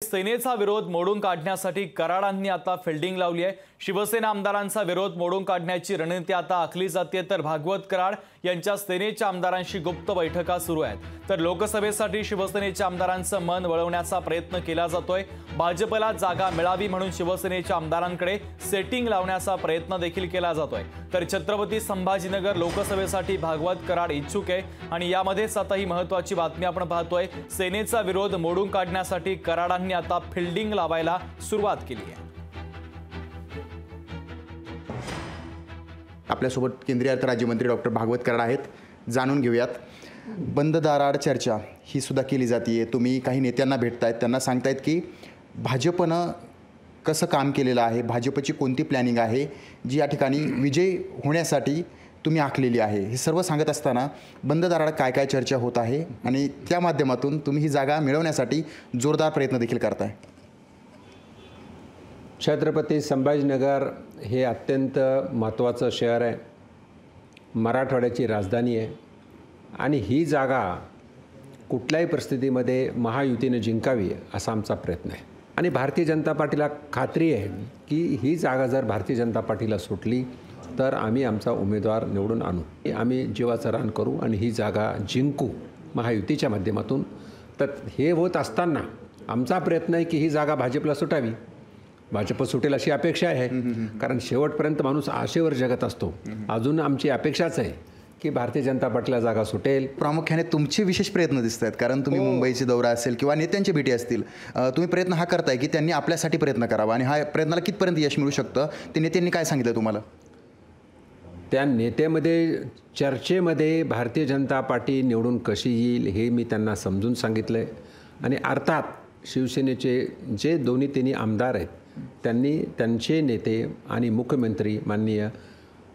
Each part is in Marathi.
सेनेचा विरोध मोडून काढण्यासाठी कराडांनी आता फिल्डिंग लावली आहे। शिवसेना आमदारांचा विरोध मोडून काढण्याची रणनीती आता आखली जाते, तर भागवत कराड यांच्या सेनेच्या आमदारांशी गुप्त बैठका सुरू आहेत। तर लोकसभेसाठी शिवसेनेच्या आमदारांचं मन वळवण्याचा प्रयत्न केला जातोय। भाजपला जागा मिळावी म्हणून शिवसेनेच्या आमदारांकडे सेटिंग लावण्याचा प्रयत्न देखील केला जातोय। तर छत्रपती संभाजीनगर लोकसभेसाठी भागवत कराड इच्छुक आहे आणि यामध्येच आता ही महत्त्वाची बातमी आपण पाहतोय। सेनेचा विरोध मोडून काढण्यासाठी कराडांनी आता फिल्डिंग लावायला सुरुवात केली आहे। आपल्यासोबत केंद्रीय अर्थ राज्यमंत्री डॉक्टर भागवत कराड आहेत, जाणून घेऊयात। बंद दाराआड चर्चा ही सुद्धा केली जाते। तुम्ही काही नेत्यांना भेटतायत, त्यांना सांगतायत की भाजपनं कसं काम केलेलं आहे, भाजपची कोणती प्लॅनिंग आहे जी या ठिकाणी विजय होण्यासाठी तुम्ही आखलेली आहे। हे सर्व सांगत असताना बंद दाराआड काय काय चर्चा होत आहे आणि त्या माध्यमातून तुम्ही ही जागा मिळवण्यासाठी जोरदार प्रयत्न देखील करताय। छत्रपती संभाजीनगर हे अत्यंत महत्त्वाचं शहर आहे, मराठवाड्याची राजधानी आहे आणि ही जागा कुठल्याही परिस्थितीमध्ये महायुतीने जिंकावी असा आमचा प्रयत्न आहे। आणि भारतीय जनता पार्टीला खात्री आहे की ही जागा जर भारतीय जनता पार्टीला सुटली तर आम्ही आमचा उमेदवार निवडून आणू, आम्ही जीवाचं रान करू आणि ही जागा जिंकू महायुतीच्या माध्यमातून। तर हे होत असताना आमचा प्रयत्न आहे की ही जागा भाजपला सुटावी, भाजप सुटेल अशी अपेक्षा आहे, कारण शेवटपर्यंत माणूस आशेवर जगत असतो। अजून आमची अपेक्षाच आहे की भारतीय जनता पार्टीला जागा सुटेल। प्रामुख्याने तुमचे विशेष प्रयत्न दिसत आहेत, कारण तुम्ही मुंबईचे दौरा असेल किंवा नेत्यांची भेटी असतील, तुम्ही प्रयत्न हा करताय की त्यांनी आपल्यासाठी प्रयत्न करावा आणि हा प्रयत्नाला कितपर्यंत यश मिळू शकतं ते नेत्यांनी काय सांगितलं तुम्हाला? त्या नेत्यामध्ये चर्चेमध्ये भारतीय जनता पार्टी निवडून कशी येईल हे मी त्यांना समजून सांगितलं आहे आणि अर्थात शिवसेनेचे जे दोन्ही तिन्ही आमदार आहेत त्यांनी त्यांचे नेते आणि मुख्यमंत्री माननीय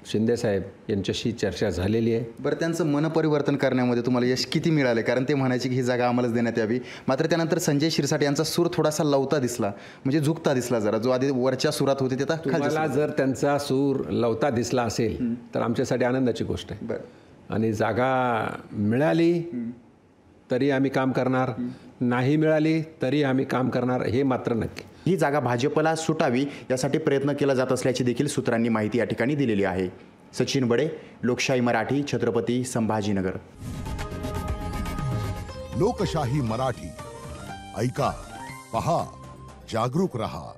शिंदेसाहेब यांच्याशी चर्चा झालेली आहे। बरं, त्यांचं मनपरिवर्तन करण्यामध्ये तुम्हाला यश किती मिळाले? कारण ते म्हणायचे की ही जागा आम्हालाच देण्यात यावी, मात्र त्यानंतर संजय शिरसाट यांचा सूर थोडासा लवता दिसला, म्हणजे झुकता दिसला जरा, जो आधी वरच्या सुरात होते ते आता तुम्हाला जर त्यांचा सूर लवता दिसला असेल तर आमच्यासाठी आनंदाची गोष्ट आहे। बरं, आणि जागा मिळाली तरी आम्ही काम करणार, नाही मिळाली तरी आम्ही काम करणार, हे मात्र नक्की। ही जागा भाजपला सुटावी यासाठी प्रयत्न केला जात असल्याची देखील सूत्रांनी माहिती या ठिकाणी दिलेली आहे। सचिन बडे, लोकशाही मराठी, छत्रपती संभाजीनगर। लोकशाही मराठी, ऐका, पहा, जागरूक रहा।